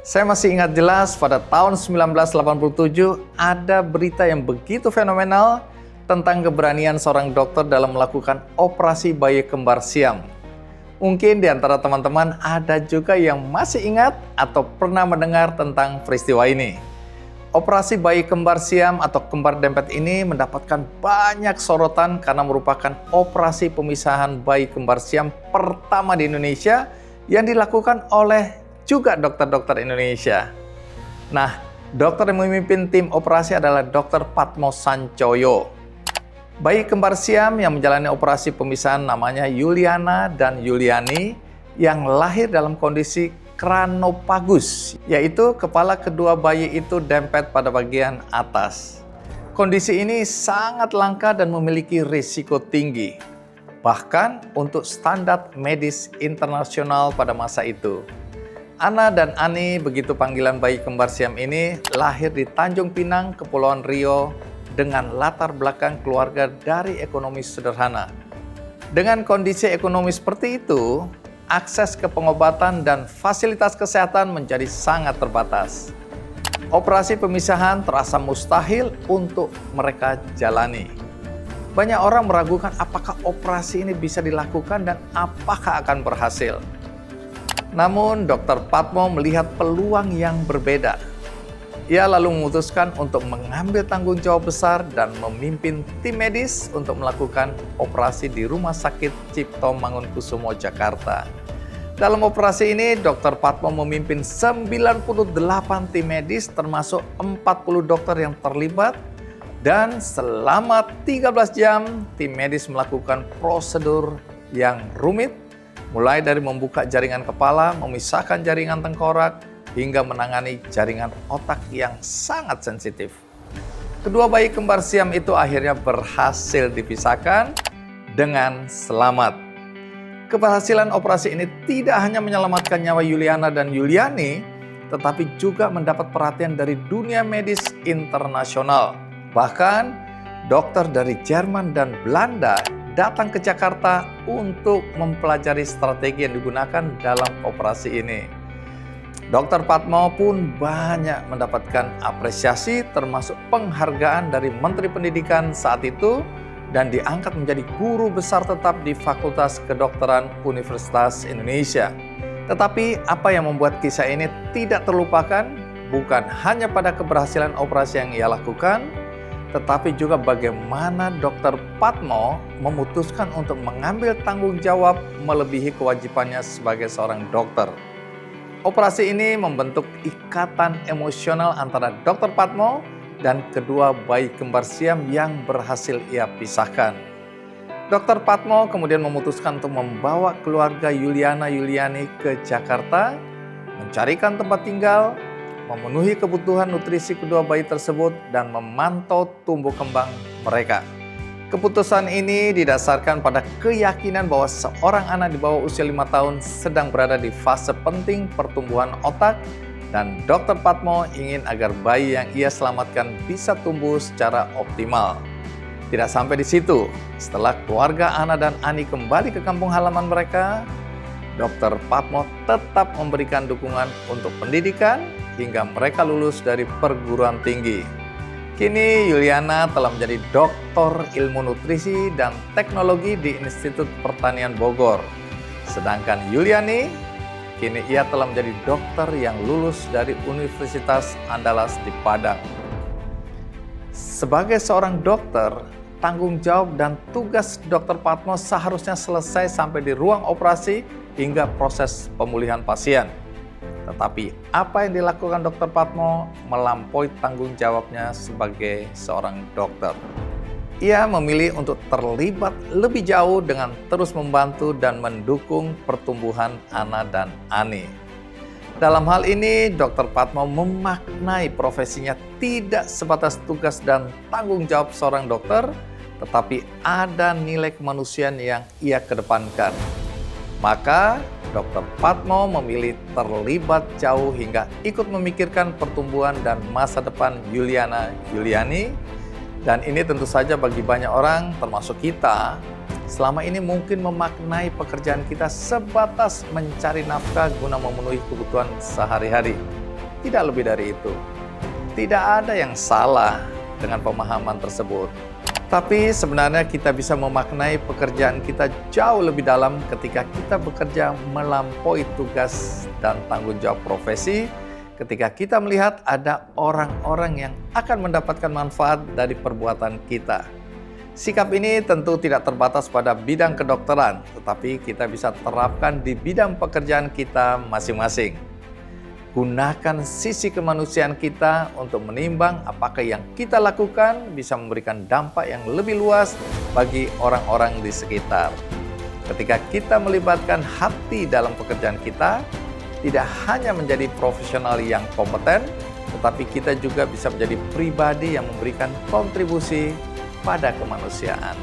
Saya masih ingat jelas pada tahun 1987 ada berita yang begitu fenomenal tentang keberanian seorang dokter dalam melakukan operasi bayi kembar siam. Mungkin di antara teman-teman ada juga yang masih ingat atau pernah mendengar tentang peristiwa ini. Operasi bayi kembar siam atau kembar dempet ini mendapatkan banyak sorotan karena merupakan operasi pemisahan bayi kembar siam pertama di Indonesia yang dilakukan oleh juga dokter-dokter Indonesia. Nah, dokter yang memimpin tim operasi adalah Dr. Patmo Sancoyo. Bayi kembar siam yang menjalani operasi pemisahan namanya Yuliana dan Yuliani yang lahir dalam kondisi kranopagus, yaitu kepala kedua bayi itu dempet pada bagian atas. Kondisi ini sangat langka dan memiliki risiko tinggi, bahkan untuk standar medis internasional pada masa itu. Ana dan Ani, begitu panggilan bayi kembar siam ini, lahir di Tanjung Pinang, Kepulauan Riau, dengan latar belakang keluarga dari ekonomi sederhana. Dengan kondisi ekonomi seperti itu, akses ke pengobatan dan fasilitas kesehatan menjadi sangat terbatas. Operasi pemisahan terasa mustahil untuk mereka jalani. Banyak orang meragukan apakah operasi ini bisa dilakukan dan apakah akan berhasil. Namun, Dr. Patmo melihat peluang yang berbeda. Ia lalu memutuskan untuk mengambil tanggung jawab besar dan memimpin tim medis untuk melakukan operasi di Rumah Sakit Cipto Mangunkusumo, Jakarta. Dalam operasi ini, Dr. Patmo memimpin 98 tim medis termasuk 40 dokter yang terlibat, dan selama 13 jam tim medis melakukan prosedur yang rumit, mulai dari membuka jaringan kepala, memisahkan jaringan tengkorak, hingga menangani jaringan otak yang sangat sensitif. Kedua bayi kembar siam itu akhirnya berhasil dipisahkan dengan selamat. Keberhasilan operasi ini tidak hanya menyelamatkan nyawa Yuliana dan Yuliani, tetapi juga mendapat perhatian dari dunia medis internasional. Bahkan, dokter dari Jerman dan Belanda datang ke Jakarta untuk mempelajari strategi yang digunakan dalam operasi ini. Dr. Patmo pun banyak mendapatkan apresiasi termasuk penghargaan dari Menteri Pendidikan saat itu dan diangkat menjadi guru besar tetap di Fakultas Kedokteran Universitas Indonesia. Tetapi apa yang membuat kisah ini tidak terlupakan bukan hanya pada keberhasilan operasi yang ia lakukan, tetapi juga bagaimana Dr. Patmo memutuskan untuk mengambil tanggung jawab melebihi kewajibannya sebagai seorang dokter. Operasi ini membentuk ikatan emosional antara Dr. Patmo dan kedua bayi kembar siam yang berhasil ia pisahkan. Dr. Patmo kemudian memutuskan untuk membawa keluarga Yuliana Yuliani ke Jakarta, mencarikan tempat tinggal, memenuhi kebutuhan nutrisi kedua bayi tersebut, dan memantau tumbuh kembang mereka. Keputusan ini didasarkan pada keyakinan bahwa seorang anak di bawah usia 5 tahun sedang berada di fase penting pertumbuhan otak, dan Dr. Patmo ingin agar bayi yang ia selamatkan bisa tumbuh secara optimal. Tidak sampai di situ, setelah keluarga Ana dan Ani kembali ke kampung halaman mereka, Dr. Patmo tetap memberikan dukungan untuk pendidikan hingga mereka lulus dari perguruan tinggi. Kini Yuliana telah menjadi doktor ilmu nutrisi dan teknologi di Institut Pertanian Bogor. Sedangkan Yuliani, kini ia telah menjadi dokter yang lulus dari Universitas Andalas di Padang. Sebagai seorang dokter, tanggung jawab dan tugas Dr. Patmo seharusnya selesai sampai di ruang operasi hingga proses pemulihan pasien. Tetapi apa yang dilakukan Dr. Patmo melampaui tanggung jawabnya sebagai seorang dokter. Ia memilih untuk terlibat lebih jauh dengan terus membantu dan mendukung pertumbuhan Ana dan Ani. Dalam hal ini, Dr. Patmo memaknai profesinya tidak sebatas tugas dan tanggung jawab seorang dokter, tetapi ada nilai kemanusiaan yang ia kedepankan. Maka, Dr. Patmo memilih terlibat jauh hingga ikut memikirkan pertumbuhan dan masa depan Yuliana Yuliani. Dan ini tentu saja bagi banyak orang, termasuk kita, selama ini mungkin memaknai pekerjaan kita sebatas mencari nafkah guna memenuhi kebutuhan sehari-hari. Tidak lebih dari itu. Tidak ada yang salah dengan pemahaman tersebut. Tapi sebenarnya kita bisa memaknai pekerjaan kita jauh lebih dalam ketika kita bekerja melampaui tugas dan tanggung jawab profesi, ketika kita melihat ada orang-orang yang akan mendapatkan manfaat dari perbuatan kita. Sikap ini tentu tidak terbatas pada bidang kedokteran, tetapi kita bisa terapkan di bidang pekerjaan kita masing-masing. Gunakan sisi kemanusiaan kita untuk menimbang apakah yang kita lakukan bisa memberikan dampak yang lebih luas bagi orang-orang di sekitar. Ketika kita melibatkan hati dalam pekerjaan kita, tidak hanya menjadi profesional yang kompeten, tetapi kita juga bisa menjadi pribadi yang memberikan kontribusi pada kemanusiaan.